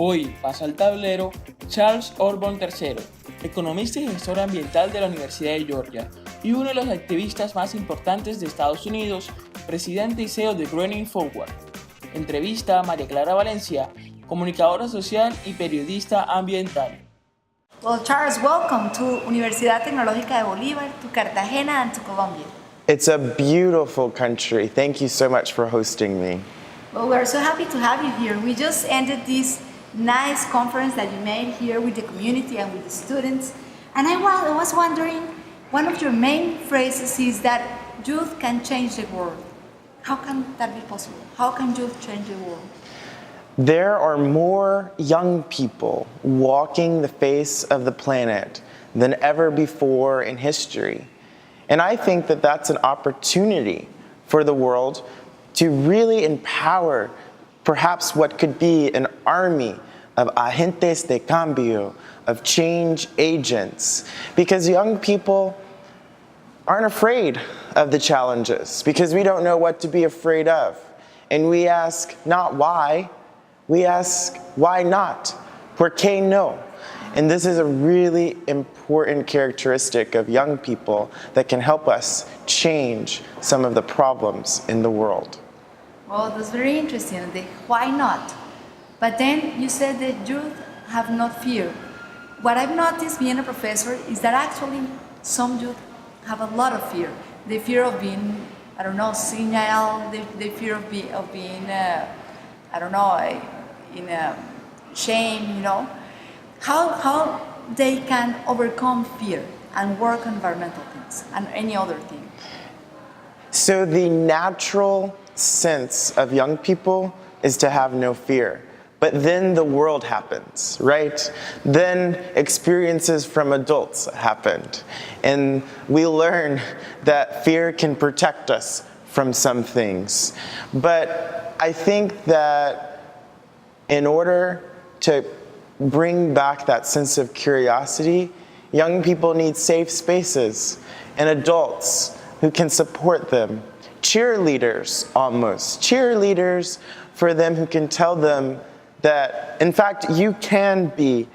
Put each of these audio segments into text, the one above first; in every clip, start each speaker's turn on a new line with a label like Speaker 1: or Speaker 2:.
Speaker 1: Hoy pasa al tablero Charles Orgbon III, economista y gestor ambiental de la Universidad de Georgia y uno de los activistas más importantes de Estados Unidos, presidente y CEO de Greening Forward. Entrevista a María Clara Valencia, comunicadora social y periodista ambiental.
Speaker 2: Well, Charles, welcome to Universidad Tecnológica de Bolívar, to Cartagena, and to Colombia.
Speaker 3: It's a beautiful country. Thank you so much for hosting me.
Speaker 2: Well, we're so happy to have you here. We just ended this nice conference that you made here with the community and with the students. And I was wondering, one of your main phrases is that youth can change the world. How can that be possible? How can youth change the world?
Speaker 3: There are more young people walking the face of the planet than ever before in history. And I think that that's an opportunity for the world to really empower perhaps what could be an army of agentes de cambio, of change agents, because young people aren't afraid of the challenges, because we don't know what to be afraid of. And we ask not why, we ask why not, por qué no? And this is a really important characteristic of young people that can help us change some of the problems in the world.
Speaker 2: Well, that's very interesting, the why not? But then you said that youth have no fear. What I've noticed being a professor is that actually some youth have a lot of fear. The fear of being, I don't know, signal, the fear of being, I don't know, in shame, you know. How they can overcome fear and work on environmental things and any other thing?
Speaker 3: So the natural sense of young people is to have no fear. But then the world happens, right? Then experiences from adults happened. And we learn that fear can protect us from some things. But I think that in order to bring back that sense of curiosity, young people need safe spaces and adults who can support them. Cheerleaders, almost. Cheerleaders for them who can tell them that, in fact, you can be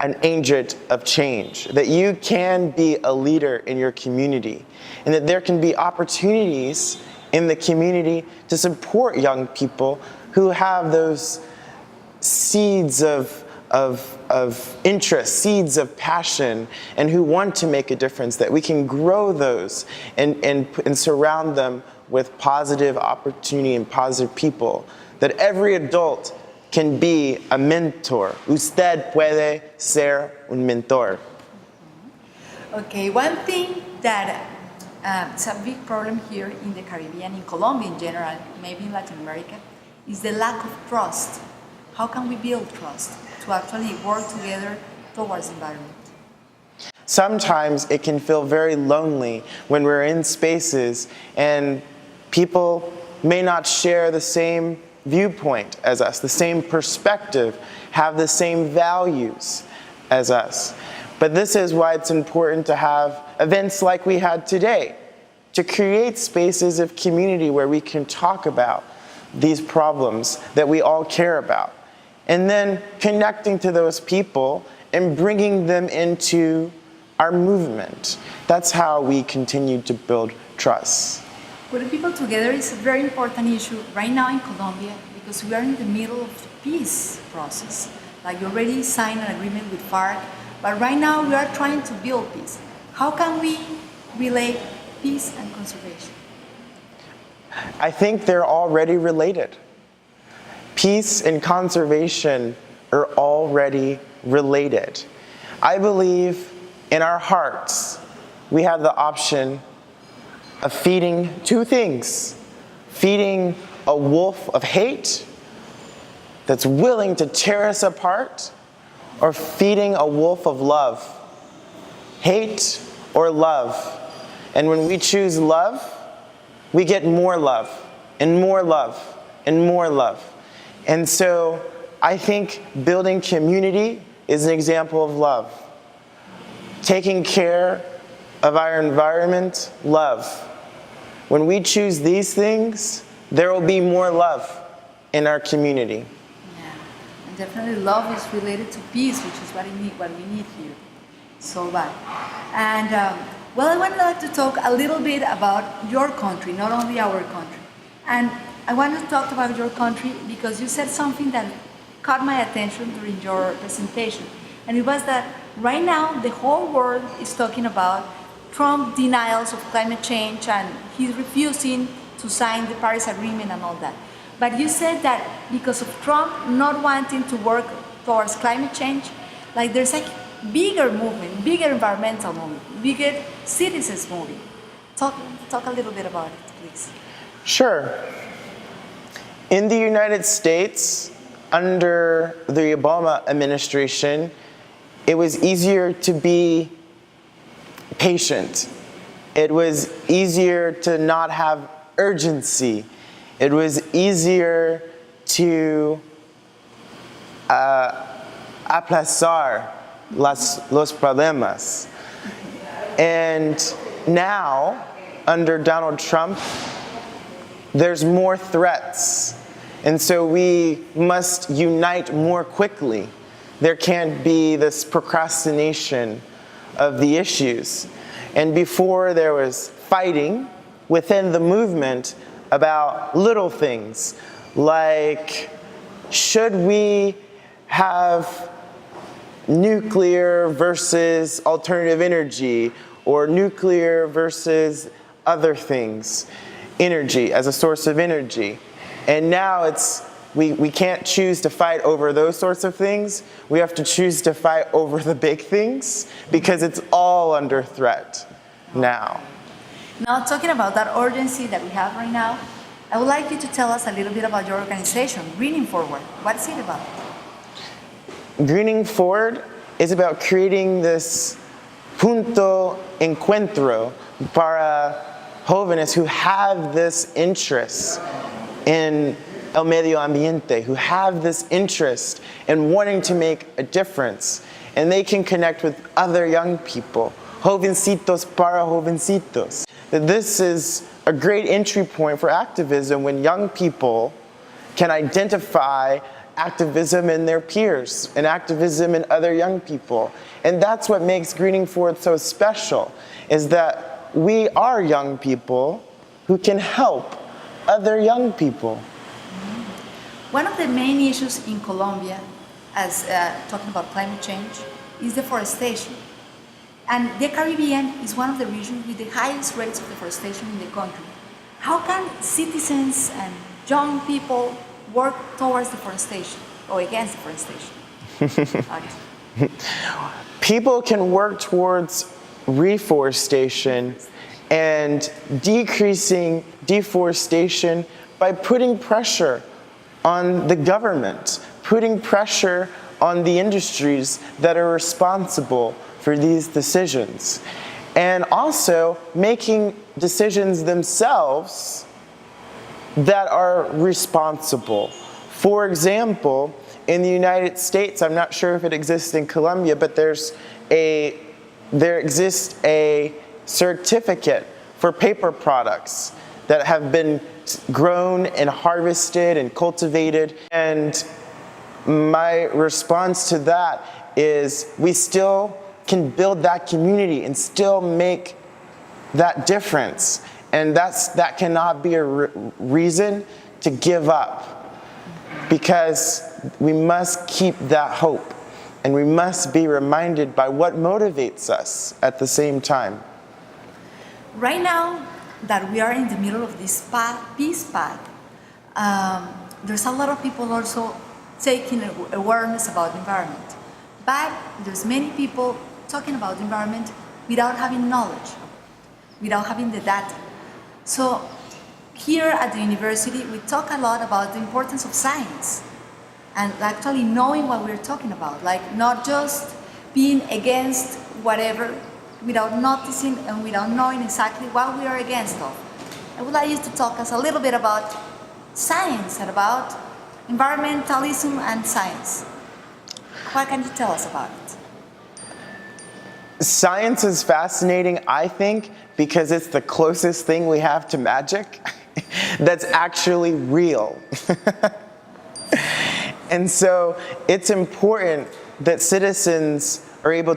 Speaker 3: an agent of change, that you can be a leader in your community, and that there can be opportunities in the community to support young people who have those seeds of interest, seeds of passion, and who want to make a difference, that we can grow those and surround them with positive opportunity and positive people, that every adult can be a mentor. Usted puede ser un mentor.
Speaker 2: Okay, one thing that is a big problem here in the Caribbean, in Colombia in general, maybe in Latin America, is the lack of trust. How can we build trust to actually work together towards the environment?
Speaker 3: Sometimes it can feel very lonely when we're in spaces and people may not share the same viewpoint as us, the same perspective, have the same values as us. But this is why it's important to have events like we had today, to create spaces of community where we can talk about these problems that we all care about. And then connecting to those people and bringing them into our movement. That's how we continue to build trust.
Speaker 2: Putting people together is a very important issue right now in Colombia because we are in the middle of the peace process. Like we already signed an agreement with FARC, but right now we are trying to build peace. How can we relate peace and conservation?
Speaker 3: I think they're already related. Peace and conservation are already related. I believe in our hearts we have the option of feeding two things. Feeding a wolf of hate that's willing to tear us apart, or feeding a wolf of love. Hate or love. And when we choose love, we get more love, and more love, and more love. And so I think building community is an example of love. Taking care of our environment, love. When we choose these things, there will be more love in our community.
Speaker 2: Yeah. And definitely love is related to peace, which is what we need here. So bad. And well, I would like to talk a little bit about your country, not only our country. And I want to talk about your country because you said something that caught my attention during your presentation. And it was that right now the whole world is talking about Trump denials of climate change and he's refusing to sign the Paris Agreement and all that. But you said that because of Trump not wanting to work towards climate change, like there's a bigger movement, bigger environmental movement, bigger citizens movement. Talk a little bit about it, please.
Speaker 3: Sure. In the United States, under the Obama administration, it was easier to be patient. It was easier to not have urgency. It was easier to aplazar los problemas. And now, under Donald Trump, there's more threats. And so we must unite more quickly. There can't be this procrastination of the issues. And before there was fighting within the movement about little things, like should we have nuclear versus alternative energy, or nuclear versus other things, energy as a source of energy. And now it's, we can't choose to fight over those sorts of things. We have to choose to fight over the big things because it's all under threat now.
Speaker 2: Now, talking about that urgency that we have right now, I would like you to tell us a little bit about your organization, Greening Forward. What is it about?
Speaker 3: Greening Forward is about creating this punto encuentro para jóvenes who have this interest in el medio ambiente, who have this interest in wanting to make a difference. And they can connect with other young people, jovencitos para jovencitos. This is a great entry point for activism when young people can identify activism in their peers and activism in other young people. And that's what makes Greening Forward so special, is that we are young people who can help other young people.
Speaker 2: One of the main issues in Colombia, as talking about climate change, is deforestation. And the Caribbean is one of the regions with the highest rates of deforestation in the country. How can citizens and young people work towards deforestation or against deforestation?
Speaker 3: People can work towards reforestation and decreasing deforestation by putting pressure on the government, putting pressure on the industries that are responsible for these decisions, and also making decisions themselves that are responsible. For example, in the United States, I'm not sure if it exists in Colombia, but there exists a certificate for paper products that have been grown and harvested and cultivated. And my response to that is we still can build that community and still make that difference. And that cannot be a reason to give up, because we must keep that hope and we must be reminded by what motivates us at the same time.
Speaker 2: Right now that we are in the middle of this peace path, there's a lot of people also taking awareness about the environment. But there's many people talking about the environment without having knowledge, without having the data. So here at the university, we talk a lot about the importance of science and actually knowing what we're talking about, like not just being against whatever without noticing and without knowing exactly what we are against of. I would like you to talk us a little bit about science and about environmentalism and science. What can you tell us about it?
Speaker 3: Science is fascinating, I think, because it's the closest thing we have to magic that's actually real. And so it's important that citizens are able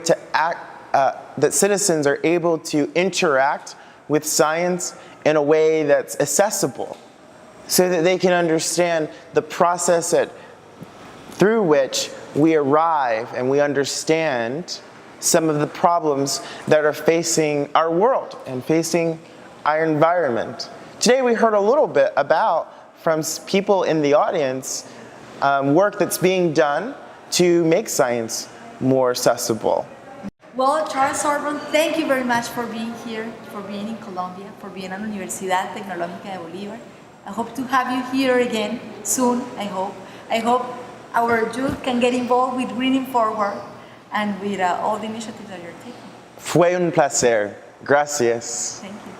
Speaker 3: to interact with science in a way that's accessible, so that they can understand the process through which we arrive and we understand some of the problems that are facing our world and facing our environment. Today we heard a little bit about, from people in the audience, work that's being done to make science more accessible.
Speaker 2: Well, Charles Orgbon, thank you very much for being here, for being in Colombia, for being at Universidad Tecnológica de Bolívar. I hope to have you here again soon, I hope. I hope our youth can get involved with Greening Forward and with all the initiatives that you're taking.
Speaker 3: Fue un placer. Gracias.
Speaker 2: Thank you.